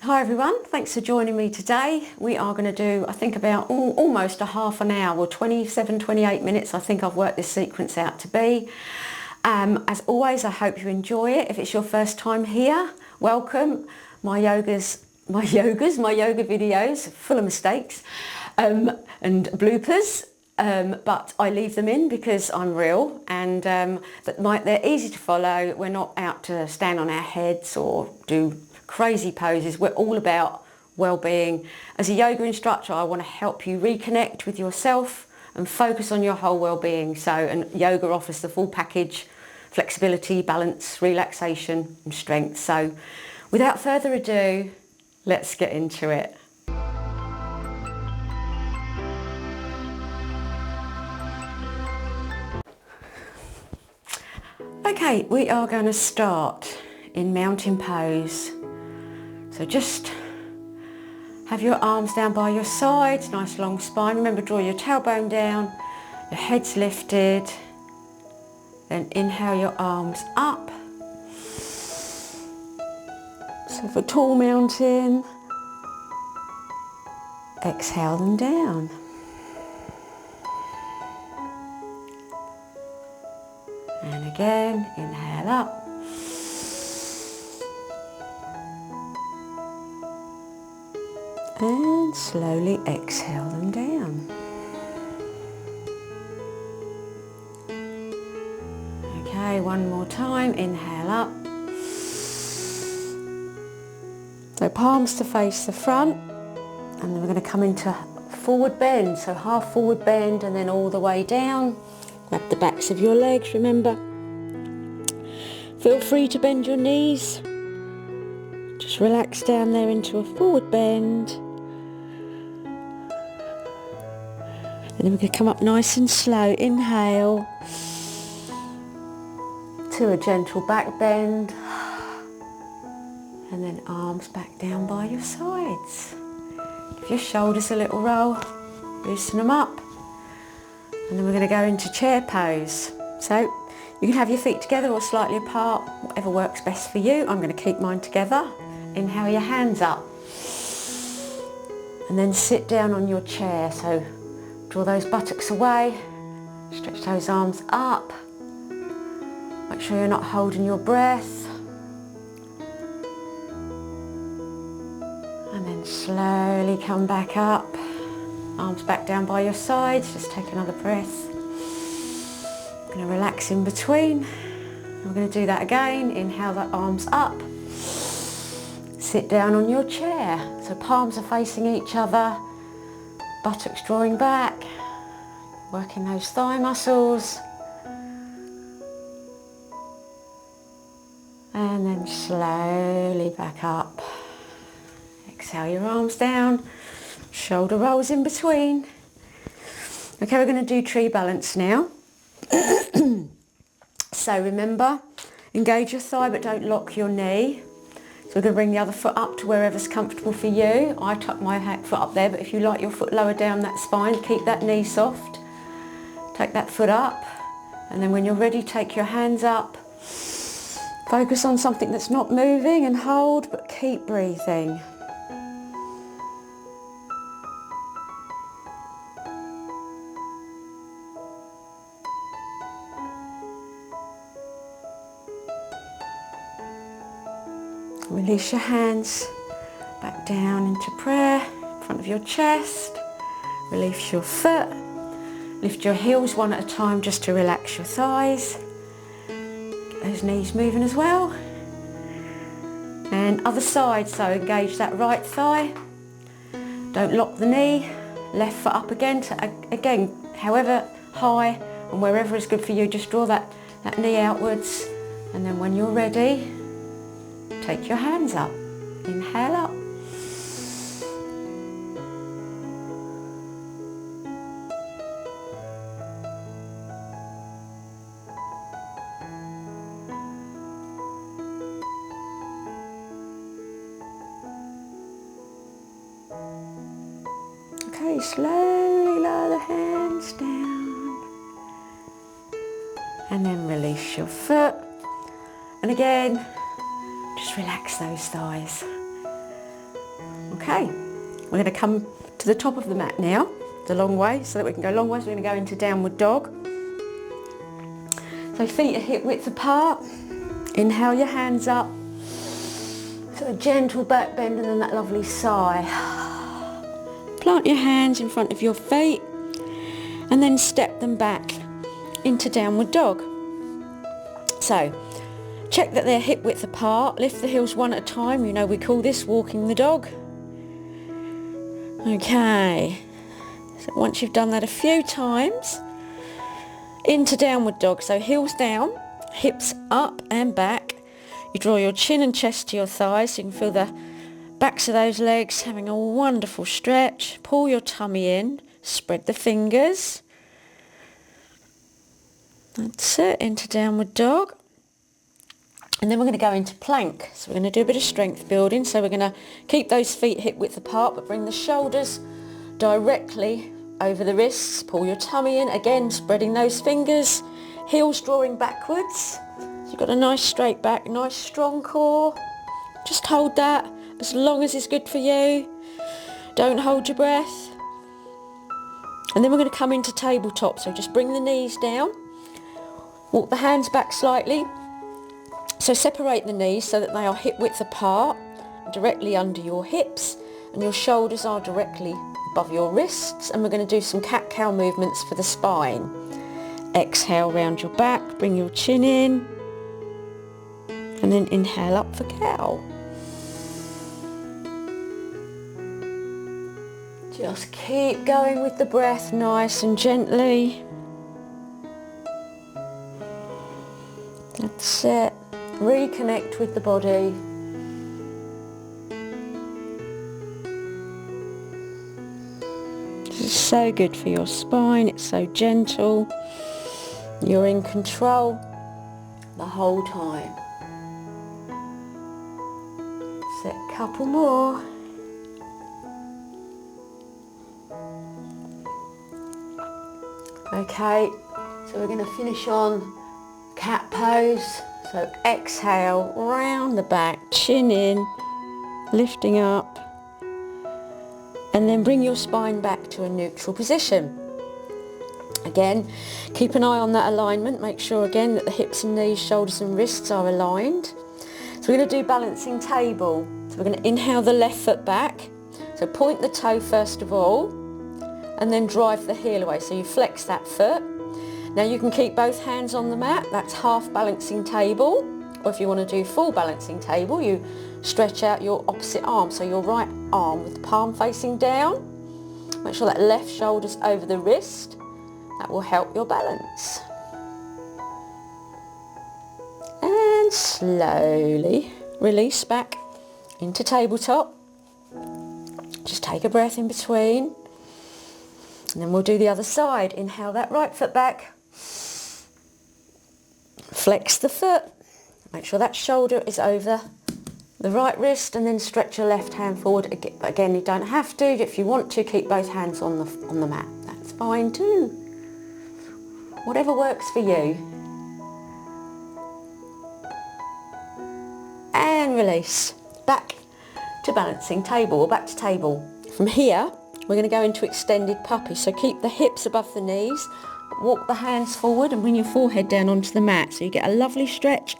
Hi everyone, thanks for joining me today. We are going to do, I think, about almost a half an hour, or 28 minutes. I think I've worked this sequence out to be. As always, I hope you enjoy it. If it's your first time here, welcome. My yoga videos, full of mistakes and bloopers. But I leave them in because I'm real, and they're easy to follow. We're not out to stand on our heads or do crazy poses. We're all about well-being. As a yoga instructor, I want to help you reconnect with yourself and focus on your whole well-being. And yoga offers the full package: flexibility, balance, relaxation and strength. So without further ado, let's get into it. Okay, we are going to start in mountain pose. So just have your arms down by your sides, nice long spine. Remember, draw your tailbone down, your head's lifted. Then inhale your arms up. So for tall mountain, exhale them down. And again, inhale up. And slowly exhale them down. Okay, one more time, inhale up. So palms to face the front, and then we're going to come into forward bend. So half forward bend and then all the way down. Grab the backs of your legs, remember. Feel free to bend your knees. Just relax down there into a forward bend. And then we're going to come up nice and slow. Inhale to a gentle back bend. And then arms back down by your sides. Give your shoulders a little roll. Loosen them up. And then we're going to go into chair pose. So you can have your feet together or slightly apart, whatever works best for you. I'm going to keep mine together. Inhale your hands up. And then sit down on your chair. So draw those buttocks away, stretch those arms up. Make sure you're not holding your breath. And then slowly come back up. Arms back down by your sides. Just take another breath. I'm going to relax in between. We're going to do that again. Inhale the arms up. Sit down on your chair. So palms are facing each other. Buttocks drawing back, working those thigh muscles. And then slowly back up. Exhale your arms down, shoulder rolls in between. Okay, we're going to do tree balance now. So remember, engage your thigh but don't lock your knee. So we're going to bring the other foot up to wherever's comfortable for you. I tuck my foot up there, but if you like your foot lower down that spine, keep that knee soft. Take that foot up, and then when you're ready, take your hands up. Focus on something that's not moving and hold, but keep breathing. Release your hands back down into prayer, in front of your chest. Release your foot. Lift your heels one at a time just to relax your thighs. Get those knees moving as well. And other side, so engage that right thigh. Don't lock the knee. Left foot up again. So again, however high and wherever is good for you, just draw that knee outwards. And then when you're ready, take your hands up. Inhale up. Okay, slowly lower the hands down. And then release your foot. And again, just relax those thighs. Okay, we're going to come to the top of the mat now, the long way, so that we can go long ways. We're going to go into downward dog. So feet are hip width apart. Inhale your hands up. So a gentle back bend and then that lovely sigh. Plant your hands in front of your feet and then step them back into downward dog. So check that they're hip width apart. Lift the heels one at a time. You know we call this walking the dog. Okay. So once you've done that a few times, into downward dog. So heels down, hips up and back. You draw your chin and chest to your thighs so you can feel the backs of those legs having a wonderful stretch. Pull your tummy in, spread the fingers. That's it, into downward dog. And then we're going to go into plank. So we're going to do a bit of strength building. So we're going to keep those feet hip width apart, but bring the shoulders directly over the wrists. Pull your tummy in, again spreading those fingers, heels drawing backwards. So you've got a nice straight back, nice strong core. Just hold that as long as it's good for you. Don't hold your breath. And then we're going to come into tabletop. So just bring the knees down, walk the hands back slightly. So separate the knees so that they are hip width apart, directly under your hips, and your shoulders are directly above your wrists. And we're going to do some cat-cow movements for the spine. Exhale round your back, bring your chin in, and then inhale up for cow. Just keep going with the breath nice and gently. That's it. Reconnect with the body. This is so good for your spine. It's so gentle. You're in control the whole time. Set a couple more. Okay, so we're going to finish on cat pose. So exhale, round the back, chin in, lifting up, and then bring your spine back to a neutral position. Again, keep an eye on that alignment. Make sure again that the hips and knees, shoulders and wrists are aligned. So we're going to do balancing table. So we're going to inhale the left foot back. So point the toe first of all, and then drive the heel away. So you flex that foot. Now you can keep both hands on the mat. That's half balancing table. Or if you want to do full balancing table, you stretch out your opposite arm. So your right arm with the palm facing down. Make sure that left shoulder's over the wrist. That will help your balance. And slowly release back into tabletop. Just take a breath in between. And then we'll do the other side. Inhale that right foot back. Flex the foot. Make sure that shoulder is over the right wrist, and then stretch your left hand forward. Again, you don't have to. If you want to, keep both hands on the mat. That's fine too. Whatever works for you. And release. Back to balancing table, or back to table. From here, we're going to go into extended puppy. So keep the hips above the knees. Walk the hands forward and bring your forehead down onto the mat. So you get a lovely stretch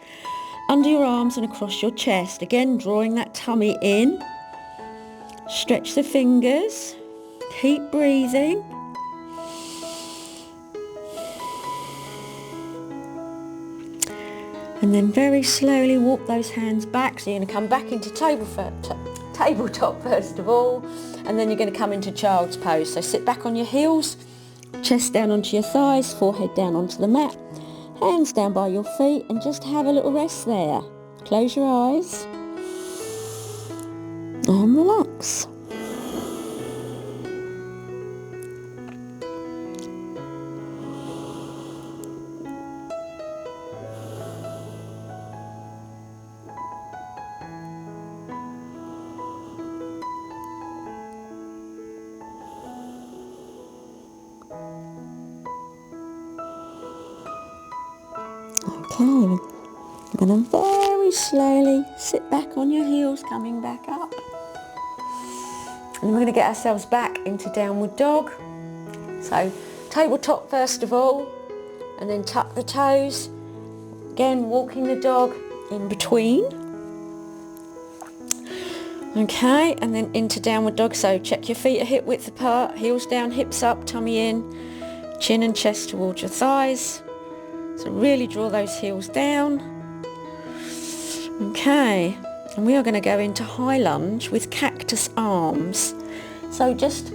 under your arms and across your chest. Again, drawing that tummy in. Stretch the fingers. Keep breathing. And then very slowly walk those hands back. So you're going to come back into tabletop first of all, and then you're going to come into child's pose. So sit back on your heels, chest down onto your thighs, forehead down onto the mat, hands down by your feet, and just have a little rest there. Close your eyes and relax. Okay, we're going to very slowly sit back on your heels, coming back up. And then we're going to get ourselves back into downward dog. So tabletop first of all, and then tuck the toes. Again, walking the dog in between. Okay, and then into downward dog. So check your feet are hip width apart, heels down, hips up, tummy in, chin and chest towards your thighs. So really draw those heels down. Okay, and we are going to go into high lunge with cactus arms. So just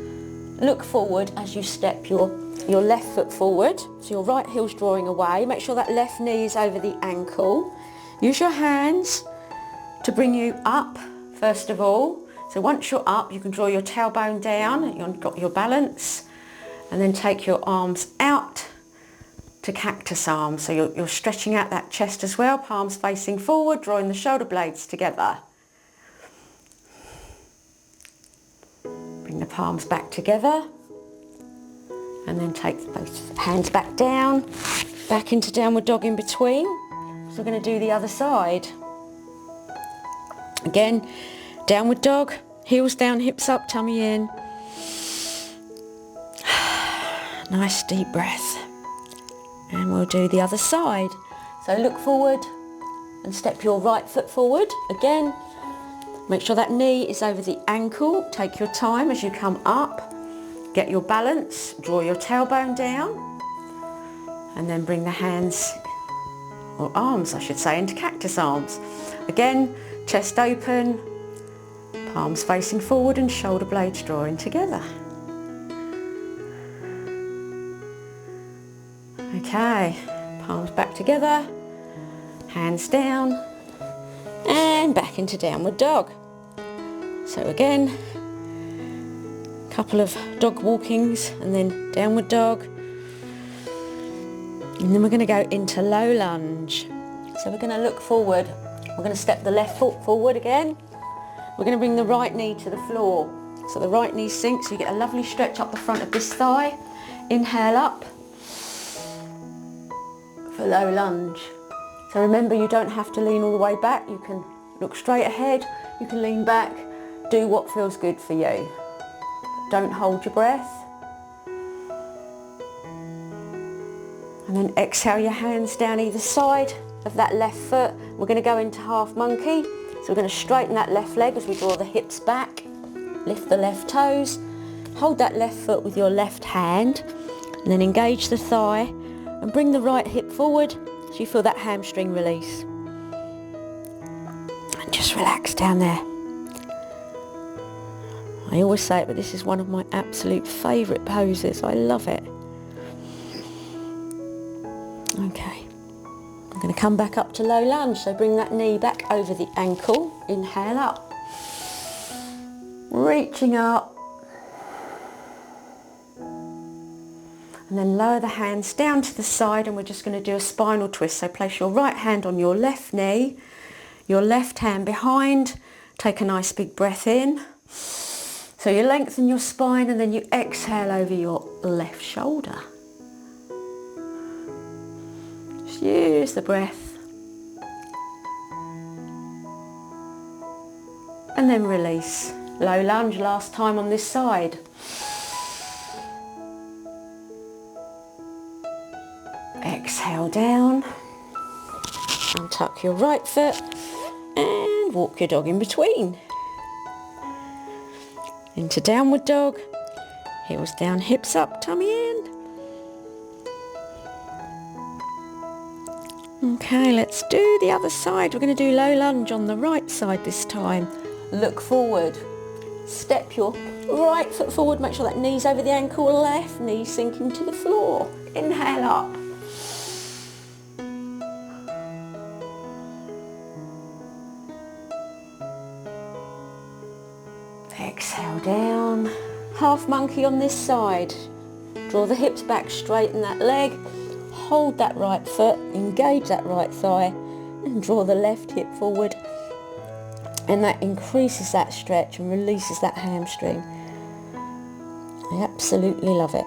look forward as you step your left foot forward. So your right heel's drawing away. Make sure that left knee is over the ankle. Use your hands to bring you up first of all. So once you're up, you can draw your tailbone down. You've got your balance. And then take your arms out to cactus arms. So you're stretching out that chest as well. Palms facing forward, drawing the shoulder blades together. Bring the palms back together. And then take both hands back down, back into downward dog in between. So we're going to do the other side. Again, downward dog, heels down, hips up, tummy in. Nice deep breath. And we'll do the other side. So look forward and step your right foot forward. Again, make sure that knee is over the ankle. Take your time as you come up. Get your balance, draw your tailbone down, and then bring the hands, or arms I should say, into cactus arms. Again, chest open, palms facing forward and shoulder blades drawing together. Okay, palms back together, hands down, and back into downward dog. So again, couple of dog walkings and then downward dog, and then we're going to go into low lunge. So we're going to look forward, we're going to step the left foot forward again, we're going to bring the right knee to the floor, so the right knee sinks, so you get a lovely stretch up the front of this thigh. Inhale up for low lunge. So remember, you don't have to lean all the way back, you can look straight ahead, you can lean back, do what feels good for you. Don't hold your breath. And then exhale your hands down either side of that left foot. We're going to go into half monkey. So we're going to straighten that left leg as we draw the hips back. Lift the left toes. Hold that left foot with your left hand. And then engage the thigh. And bring the right hip forward so you feel that hamstring release. And just relax down there. I always say it, but this is one of my absolute favourite poses. I love it. Okay. I'm going to come back up to low lunge. So bring that knee back over the ankle. Inhale up. Reaching up. And then lower the hands down to the side, and we're just going to do a spinal twist. So place your right hand on your left knee, your left hand behind. Take a nice big breath in. So you lengthen your spine and then you exhale over your left shoulder. Just use the breath. And then release. Low lunge, last time on this side. Exhale down. Untuck your right foot and walk your dog in between. Into downward dog, heels down, hips up, tummy in. Okay, let's do the other side. We're going to do low lunge on the right side this time. Look forward, step your right foot forward, make sure that knee's over the ankle, left knee sinking to the floor. Inhale up. Exhale down. Half monkey on this side. Draw the hips back, straighten that leg. Hold that right foot, engage that right thigh and draw the left hip forward. And that increases that stretch and releases that hamstring. I absolutely love it.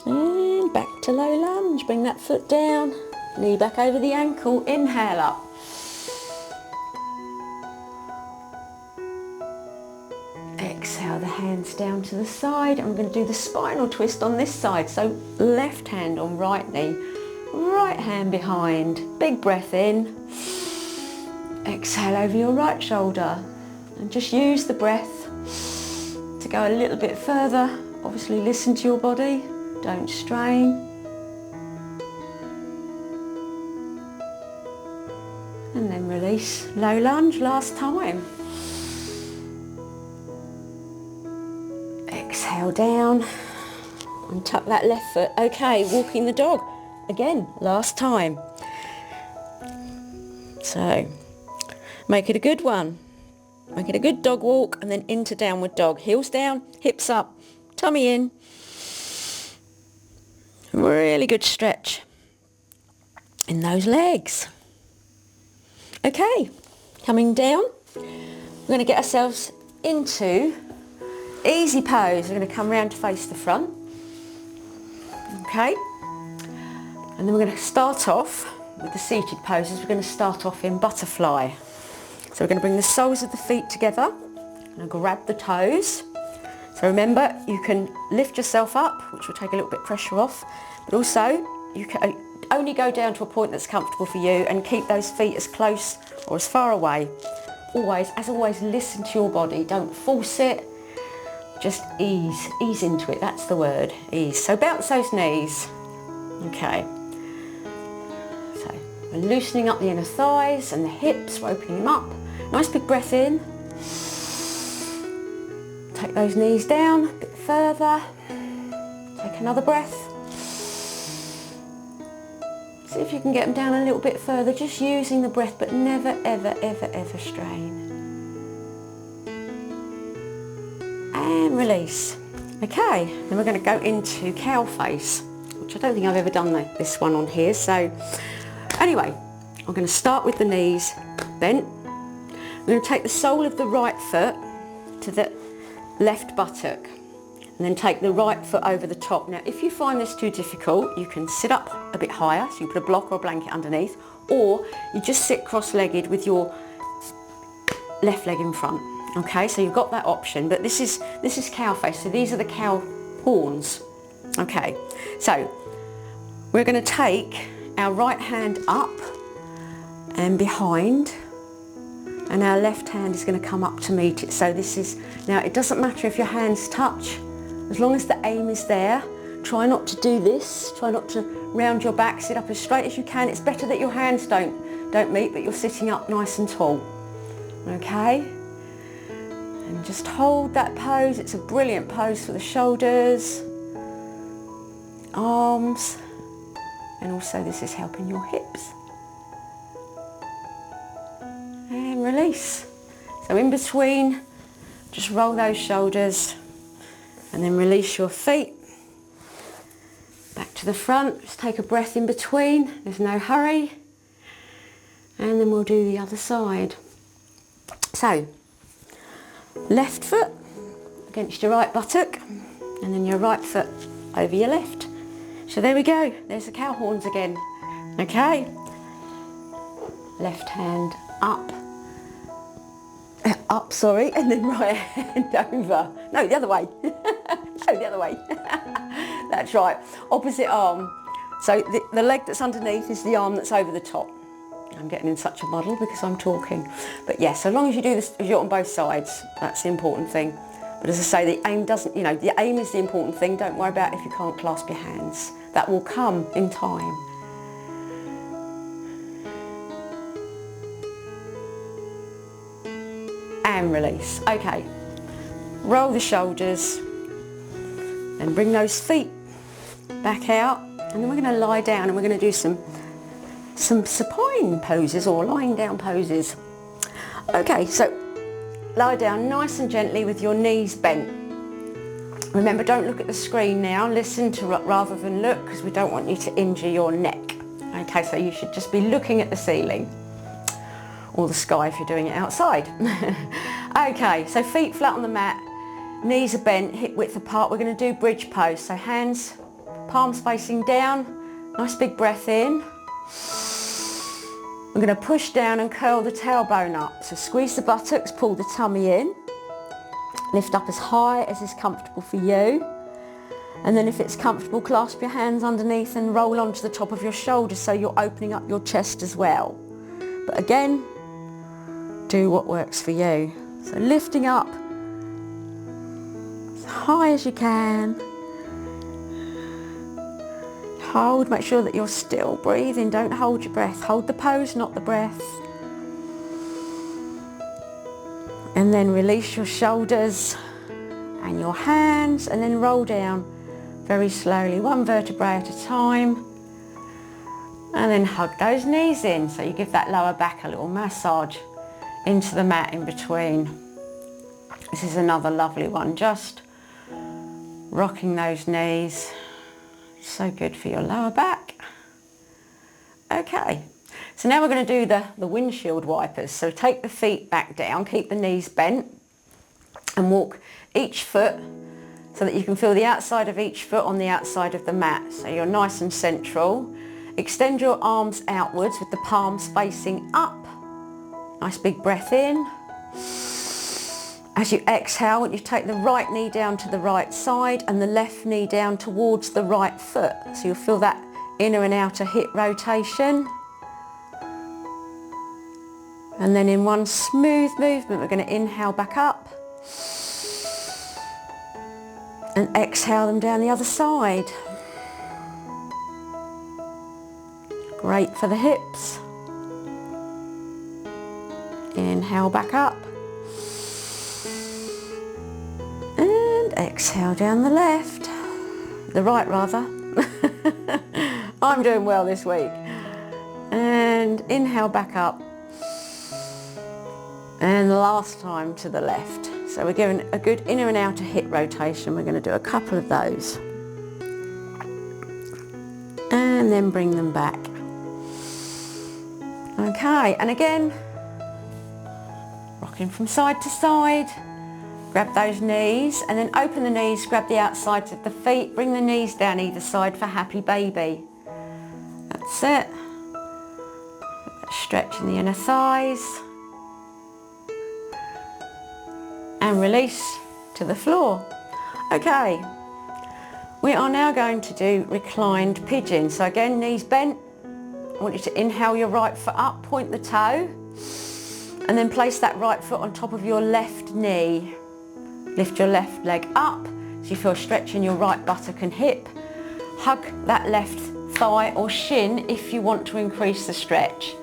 And back to low lunge. Bring that foot down. Knee back over the ankle, inhale up. Exhale the hands down to the side, and we're going to do the spinal twist on this side. So left hand on right knee, right hand behind, big breath in. Exhale over your right shoulder, and just use the breath to go a little bit further. Obviously listen to your body, don't strain. And then release. Low lunge, last time. Exhale down and tuck that left foot. Okay, walking the dog. Again, last time. So, make it a good one. Make it a good dog walk, and then into downward dog. Heels down, hips up, tummy in. Really good stretch in those legs. Okay, coming down, we're going to get ourselves into easy pose. We're going to come round to face the front. Okay, and then we're going to start off with the seated poses. We're going to start off in butterfly. So we're going to bring the soles of the feet together and grab the toes. So remember, you can lift yourself up, which will take a little bit of pressure off, but also you can only go down to a point that's comfortable for you, and keep those feet as close or as far away. Always, as always, listen to your body. Don't force it. Just ease into it. That's the word, ease. So bounce those knees. Okay. So we're loosening up the inner thighs and the hips, we're opening them up. Nice big breath in. Take those knees down a bit further. Take another breath. See if you can get them down a little bit further, just using the breath, but never, ever, ever, ever strain. And release. Okay, then we're going to go into cow face, which I don't think I've ever done this one on here. So anyway, I'm going to start with the knees bent. I'm going to take the sole of the right foot to the left buttock, and then take the right foot over the top. Now, if you find this too difficult, you can sit up a bit higher, so you put a block or a blanket underneath, or you just sit cross-legged with your left leg in front. Okay, so you've got that option, but this is cow face, so these are the cow horns. Okay, so we're going to take our right hand up and behind, and our left hand is going to come up to meet it. So this is, now it doesn't matter if your hands touch, as long as the aim is there. Try not to do this, try not to round your back, sit up as straight as you can. It's better that your hands don't meet, but you're sitting up nice and tall. Okay? And just hold that pose. It's a brilliant pose for the shoulders, arms, and also this is helping your hips. And release. So in between, just roll those shoulders and then release your feet. Back to the front, just take a breath in between, there's no hurry. And then we'll do the other side. So, left foot against your right buttock, and then your right foot over your left. So there we go, there's the cow horns again. Okay, left hand up, and then right hand over. No, the other way. No, the other way. That's right, opposite arm. So the leg that's underneath is the arm that's over the top. I'm getting in such a muddle because I'm talking. But yes, so long as you do this, you do it on both sides, that's the important thing. But as I say, the aim doesn't, the aim is the important thing. Don't worry about if you can't clasp your hands. That will come in time. And release. Okay, roll the shoulders, then bring those feet back out, and then we're going to lie down and we're going to do some supine poses or lying down poses. Okay, so lie down nice and gently with your knees bent. Remember, don't look at the screen now, listen to rather than look, because we don't want you to injure your neck. Okay, so you should just be looking at the ceiling or the sky if you're doing it outside. Okay, so feet flat on the mat, knees are bent, hip width apart. We're going to do bridge pose. So hands, palms facing down, nice big breath in. We're going to push down and curl the tailbone up. So squeeze the buttocks, pull the tummy in. Lift up as high as is comfortable for you. And then if it's comfortable, clasp your hands underneath and roll onto the top of your shoulders so you're opening up your chest as well. But again, do what works for you. So lifting up as high as you can. Hold, make sure that you're still breathing. Don't hold your breath. Hold the pose, not the breath. And then release your shoulders and your hands and then roll down very slowly, one vertebrae at a time. And then hug those knees in. So you give that lower back a little massage into the mat in between. This is another lovely one, just rocking those knees. So good for your lower back. Okay, so now we're going to do the windshield wipers. So take the feet back down, keep the knees bent and walk each foot so that you can feel the outside of each foot on the outside of the mat. So you're nice and central. Extend your arms outwards with the palms facing up. Nice big breath in. As you exhale, I want you to take the right knee down to the right side and the left knee down towards the right foot. So you'll feel that inner and outer hip rotation. And then in one smooth movement, we're going to inhale back up and exhale them down the other side. Great for the hips. Inhale back up. And exhale down the left. The right rather. I'm doing well this week. And inhale back up. And the last time to the left. So we're giving a good inner and outer hip rotation. We're going to do a couple of those. And then bring them back. Okay, and again, rocking from side to side. Grab those knees and then open the knees, grab the outsides of the feet, bring the knees down either side for happy baby. That's it. Stretch in the inner thighs. And release to the floor. Okay, we are now going to do reclined pigeon. So again, knees bent. I want you to inhale your right foot up, point the toe, and then place that right foot on top of your left knee. Lift your left leg up so you feel a stretch in your right buttock and hip. Hug that left thigh or shin if you want to increase the stretch.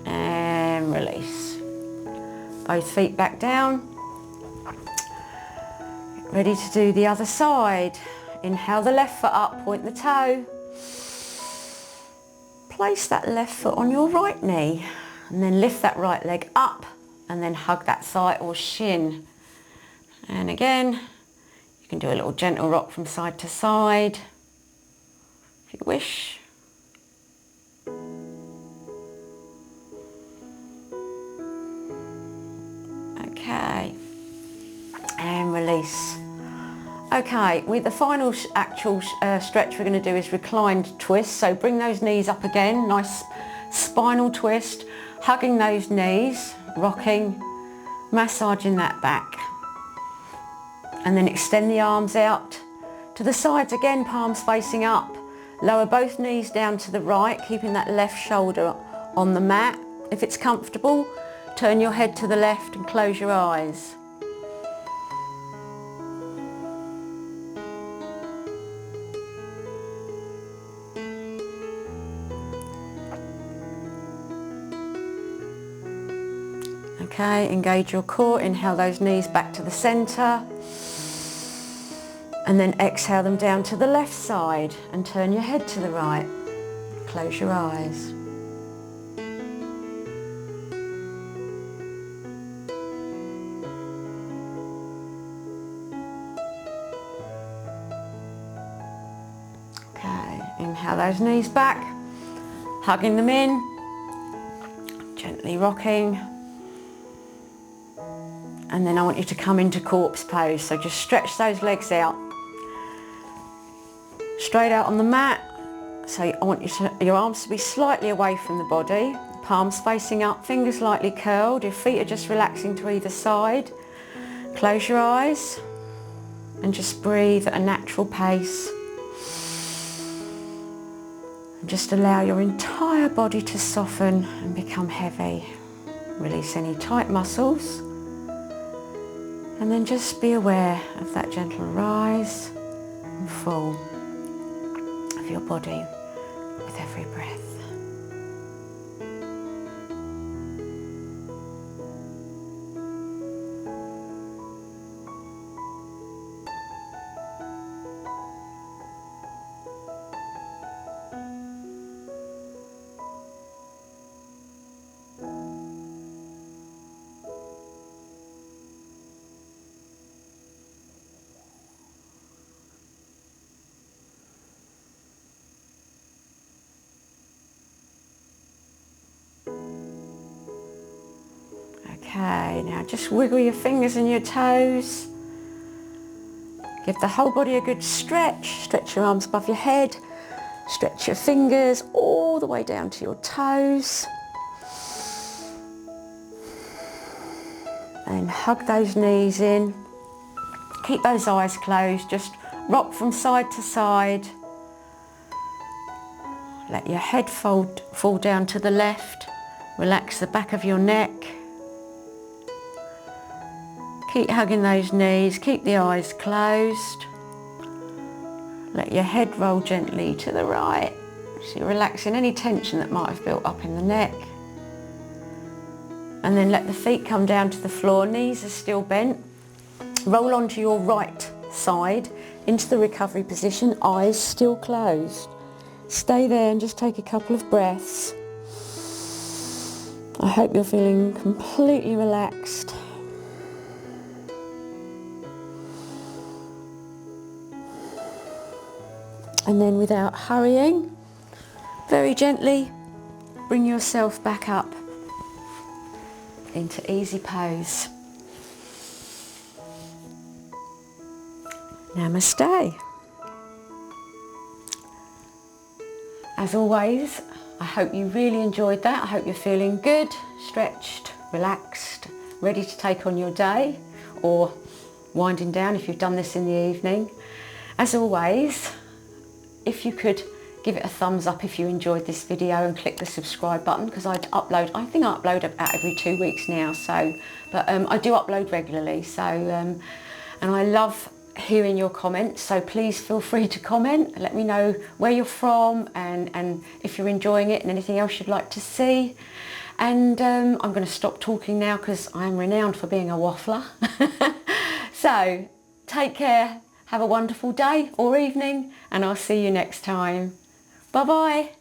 And release. Both feet back down. Ready to do the other side. Inhale the left foot up, point the toe. Place that left foot on your right knee and then lift that right leg up and then hug that thigh or shin. And again, you can do a little gentle rock from side to side if you wish. Okay, and release. Okay, with the final actual stretch we're going to do is reclined twist. So bring those knees up again, nice spinal twist, hugging those knees, rocking, massaging that back. And then extend the arms out to the sides again, palms facing up. Lower both knees down to the right, keeping that left shoulder on the mat. If it's comfortable, turn your head to the left and close your eyes. Okay, engage your core, inhale those knees back to the centre and then exhale them down to the left side and turn your head to the right. Close your eyes. Okay, inhale those knees back, hugging them in, gently rocking. And then I want you to come into corpse pose. So just stretch those legs out. Straight out on the mat. So I want your arms to be slightly away from the body. Palms facing up, fingers lightly curled. Your feet are just relaxing to either side. Close your eyes and just breathe at a natural pace. And just allow your entire body to soften and become heavy. Release any tight muscles. And then just be aware of that gentle rise and fall of your body with every breath. Okay, now just wiggle your fingers and your toes. Give the whole body a good stretch. Stretch your arms above your head. Stretch your fingers all the way down to your toes. And hug those knees in. Keep those eyes closed. Just rock from side to side. Let your head fall down to the left. Relax the back of your neck. Keep hugging those knees, keep the eyes closed. Let your head roll gently to the right. So you're relaxing any tension that might have built up in the neck. And then let the feet come down to the floor, knees are still bent. Roll onto your right side into the recovery position, eyes still closed. Stay there and just take a couple of breaths. I hope you're feeling completely relaxed. And then without hurrying, very gently bring yourself back up into easy pose. Namaste. As always, I hope you really enjoyed that. I hope you're feeling good, stretched, relaxed, ready to take on your day, or winding down if you've done this in the evening. As always, if you could give it a thumbs up if you enjoyed this video and click the subscribe button, because I think I upload about every 2 weeks now, but I do upload regularly, and I love hearing your comments, so please feel free to comment and let me know where you're from and if you're enjoying it and anything else you'd like to see. And I'm going to stop talking now because I'm renowned for being a waffler. So take care. Have a wonderful day or evening, and I'll see you next time. Bye bye.